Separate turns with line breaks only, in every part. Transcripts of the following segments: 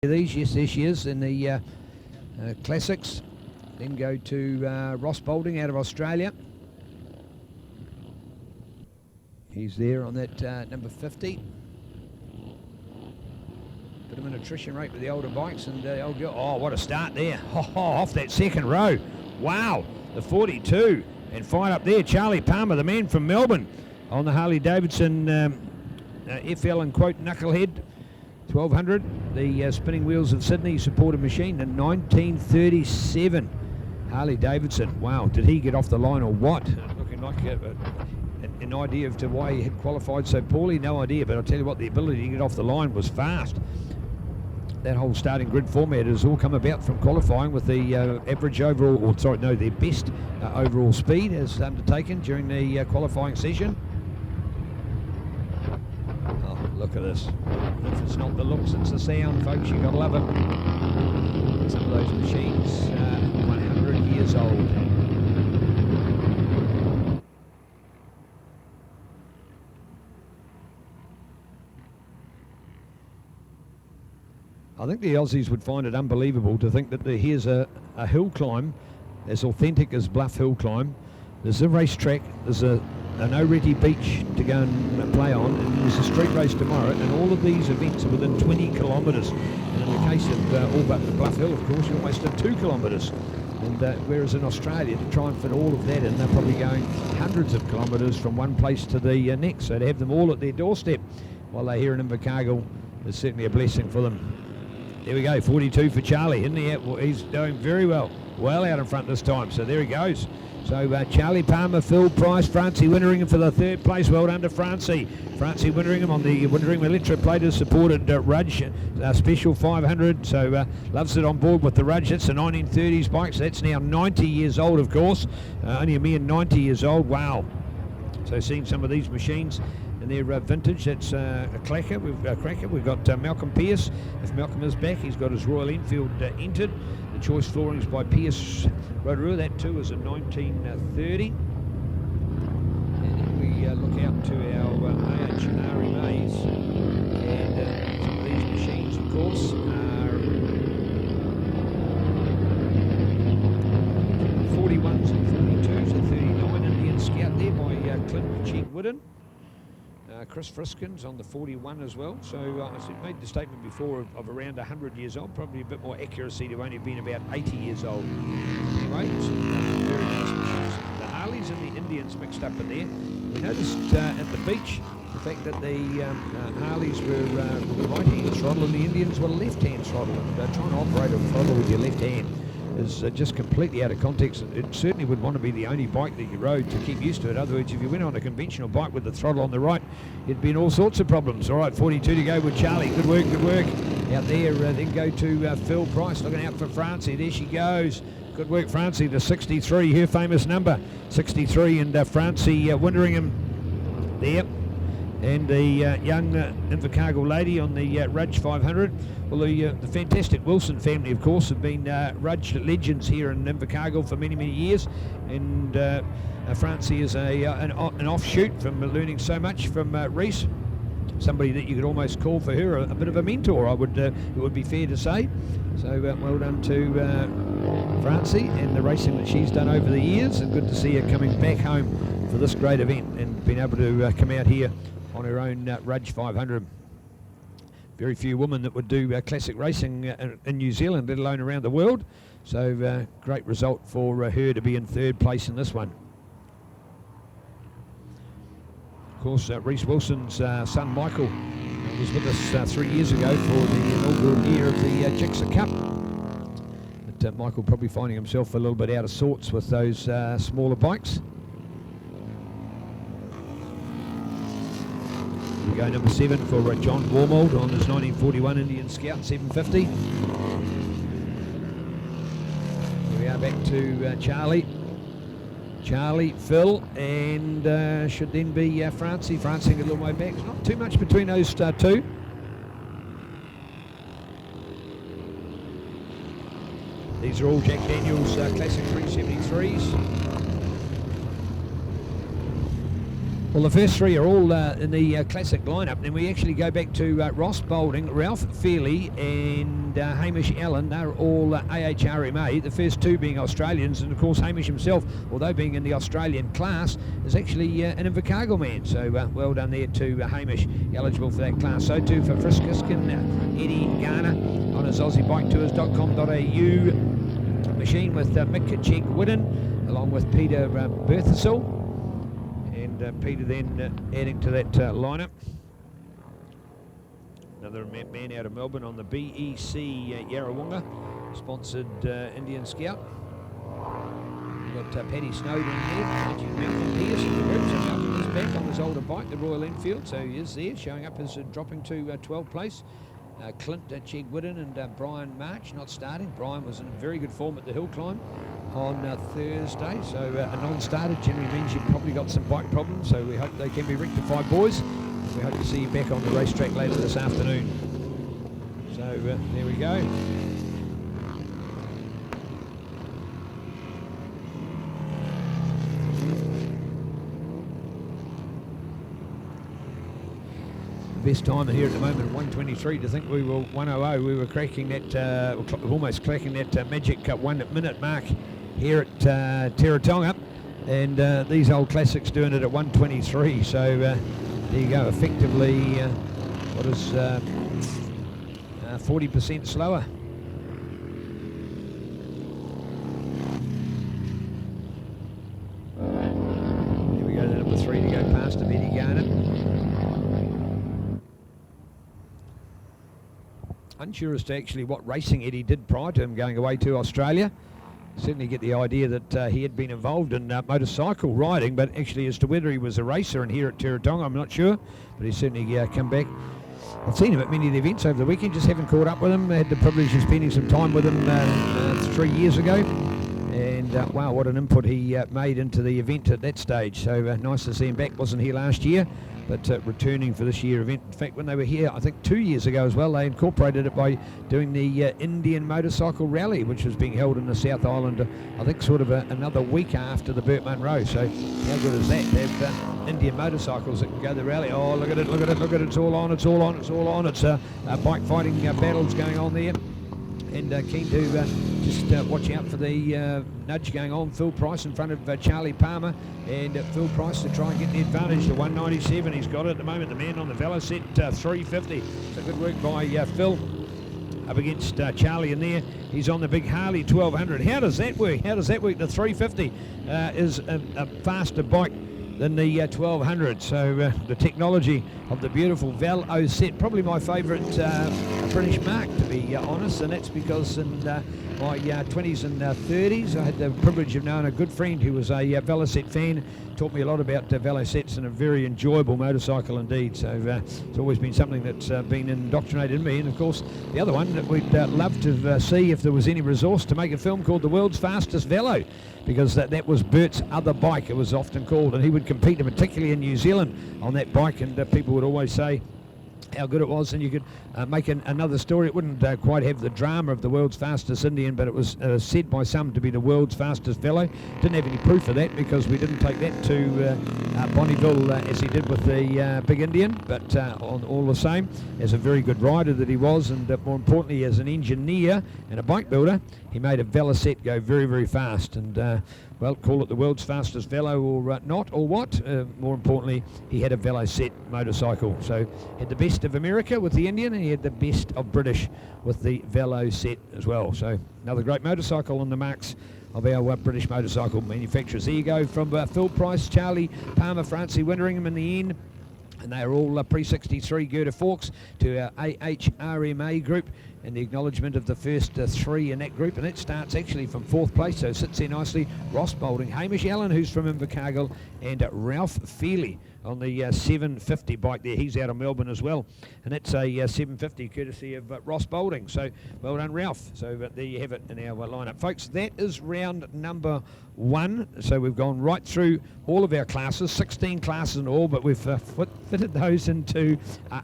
These, yes, there she is in the Classics. Then go to Ross Boulding out of Australia. He's there on that number 50. Bit of an attrition rate with the older bikes and the old girl. Oh, what a start there. Off that second row. Wow, the 42. And fine up there, Charlie Palmer, the man from Melbourne, on the Harley Davidson FL and quote Knucklehead 1200. The spinning wheels of Sydney supported machine in 1937. Harley Davidson. Wow, did he get off the line or what? Looking like an idea as to why he had qualified so poorly, no idea, but I'll tell you what, the ability to get off the line was fast. That whole starting grid format has all come about from qualifying with the average overall, or sorry, no, their best overall speed as undertaken during the qualifying session. Oh, look at this. If it's not the looks, it's the sound, folks. You've got to love it. Some of those machines, 100 years old. I think the Aussies would find it unbelievable to think that here's a hill climb as authentic as Bluff Hill Climb. There's a racetrack, there's an Oreti beach to go and play on, and there's a street race tomorrow, and all of these events are within 20 kilometres. And in the case of all but Bluff Hill, of course, you're almost at 2 kilometres. And whereas in Australia, to try and fit all of that in, they're probably going hundreds of kilometres from one place to the next. So to have them all at their doorstep while they're here in Invercargill is certainly a blessing for them. There we go, 42 for Charlie, isn't he? He's doing very well out in front this time, so there he goes. So Charlie Palmer, Phil Price, Francie Winteringham for the third place. Well done to Francie. Francie Winteringham on the Winteringham electroplated supported Rudge Special 500. So loves it on board with the Rudge. It's a 1930s bike, so that's now 90 years old, of course. Only a mere 90 years old. Wow. So seeing some of these machines and their vintage, that's a cracker. We've got Malcolm Pearce. If Malcolm is back, he's got his Royal Enfield entered. The choice floorings by Pearce Rotorua. That too is a 1930. And then we look out to our AHRMAs, and some of these machines, of course, are 41s and 42s and 39 Indian Scout there by Clint Chegwidden. Chris Friskins on the 41 as well. So I made the statement before of around 100 years old, probably a bit more accuracy to only have been about 80 years old. Anyway, very nice machines. The Harleys and the Indians mixed up in there. We noticed at the beach the fact that the Harleys were with the right-hand throttle and the Indians were left-hand throttle. And trying to operate a throttle with your left hand is just completely out of context. It certainly would want to be the only bike that you rode to keep used to it. In other words, if you went on a conventional bike with the throttle on the right, it'd be in all sorts of problems. All right, 42 to go with Charlie. Good work out there. Then go to Phil Price, looking out for Francie. There she goes. Good work, Francie, the 63, her famous number, 63, and Francie Winteringham there. And the young Invercargill lady on the Rudge 500. Well, the fantastic Wilson family, of course, have been Rudge legends here in Invercargill for many, many years. And Francie is an offshoot from learning so much from Reese. Somebody that you could almost call for her a bit of a mentor, it would be fair to say. So well done to Francie and the racing that she's done over the years, and good to see her coming back home for this great event and being able to come out here on her own Rudge 500. Very few women that would do classic racing in New Zealand, let alone around the world. So great result for her to be in third place in this one. Of course, Reese Wilson's son Michael was with us 3 years ago for the inaugural year of the Gixxer Cup. But Michael probably finding himself a little bit out of sorts with those smaller bikes. We go number 7 for John Warmold on his 1941 Indian Scout 750. Here we are back to Charlie, Phil, and should then be Francie. Francie a little way back. There's not too much between those two. These are all Jack Daniels Classic 373s. Well, the first three are all in the classic lineup. Then we actually go back to Ross Boulding, Ralph Feely and Hamish Allen. They're all AHRMA, the first two being Australians. And, of course, Hamish himself, although being in the Australian class, is actually an Invercargill man. So well done there to Hamish, eligible for that class. So too for Frisk Iskin, Eddie Garner on his AussieBikeTours.com.au machine with Mick Cheek-Widden, along with Peter Berthasell. Peter then adding to that lineup. Another man out of Melbourne on the BEC Yarrawonga, sponsored Indian Scout. We've got Paddy Snowden there, Malcolm Pearce in the group. So Malcolm is back on his older bike, the Royal Enfield, so he is there, showing up as dropping to 12th place. Clint Cheek-Widden and Brian March not starting. Brian was in very good form at the hill climb on Thursday, so a non-starter generally means you've probably got some bike problems, so we hope they can be rectified, boys. We hope to see you back on the racetrack later this afternoon. So there we go. Best timer here at the moment, 1:23. To think we were 1:00, we were cracking that, almost cracking that magic 1 minute mark here at Teretonga, and these old classics doing it at 1:23. So there you go, effectively, what is 40% slower. Here we go, the number 3 to go past him, Eddie Garner. Unsure as to actually what racing Eddie did prior to him going away to Australia. Certainly get the idea that he had been involved in motorcycle riding, but actually as to whether he was a racer and here at Teretonga, I'm not sure, but he's certainly come back. I've seen him at many of the events over the weekend, just haven't caught up with him. I had the privilege of spending some time with him 3 years ago, and wow, what an input he made into the event at that stage. So nice to see him back. Wasn't here last year, but returning for this year event. In fact, when they were here, I think 2 years ago as well, they incorporated it by doing the Indian Motorcycle Rally, which was being held in the South Island, I think sort of another week after the BurtMunro. So how good is that? They have Indian motorcycles that can go the rally. Oh, look at it, look at it, look at it. It's all on, it's all on, it's all on. It's bike fighting battles going on there. And keen to just watch out for the nudge going on. Phil Price in front of Charlie Palmer, and Phil Price to try and get the advantage to 197. He's got it at the moment. The man on the Veloset 350. So good work by Phil up against Charlie in there. He's on the big Harley 1200. How does that work? How does that work? The 350 is a faster bike than the 1200. So the technology of the beautiful Veloset, probably my favourite British mark, to be honest, and that's because in my 20s and 30s I had the privilege of knowing a good friend who was a Veloset fan, taught me a lot about Velosets, and a very enjoyable motorcycle indeed. So it's always been something that's been indoctrinated in me. And of course the other one that we'd love to see if there was any resource to make a film called The World's Fastest Velo, because that was Bert's other bike, it was often called, and he would compete particularly in New Zealand on that bike, and people would always say how good it was, and you could make another story. It wouldn't quite have the drama of the world's fastest Indian, but it was said by some to be the world's fastest velo. Didn't have any proof of that because we didn't take that to Bonneville as he did with the Big Indian, but on all the same, as a very good rider that he was, and more importantly as an engineer and a bike builder, he made a Veloset go very, very fast. And well, call it the world's fastest velo or not, or what. More importantly, he had a Veloset motorcycle. So had the best of America with the Indian, and he had the best of British with the Veloset as well. So another great motorcycle on the marks of our British motorcycle manufacturers. There you go, from Phil Price, Charlie Palmer, Francie Winteringham in the end. And they are all pre-63 Gerda Forks to our AHRMA group, and the acknowledgement of the first 3 in that group, and it starts actually from 4th place, so sits there nicely. Ross Boulding, Hamish Allen, who's from Invercargill, and Ralph Feely on the 750 bike there. He's out of Melbourne as well, and it's a 750 courtesy of Ross Boulding. So well done, Ralph. So there you have it in our lineup, folks. That is round number 1. So we've gone right through all of our classes, 16 classes in all, but we've fitted those into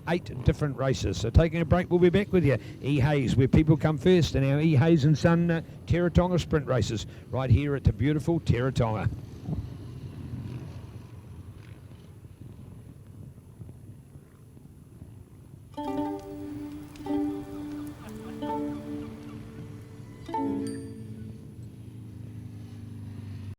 8 different races. So taking a break, we'll be back with you. E. Hayes, where people come first, and our E. Hayes and Son Teretonga sprint races right here at the beautiful Teretonga.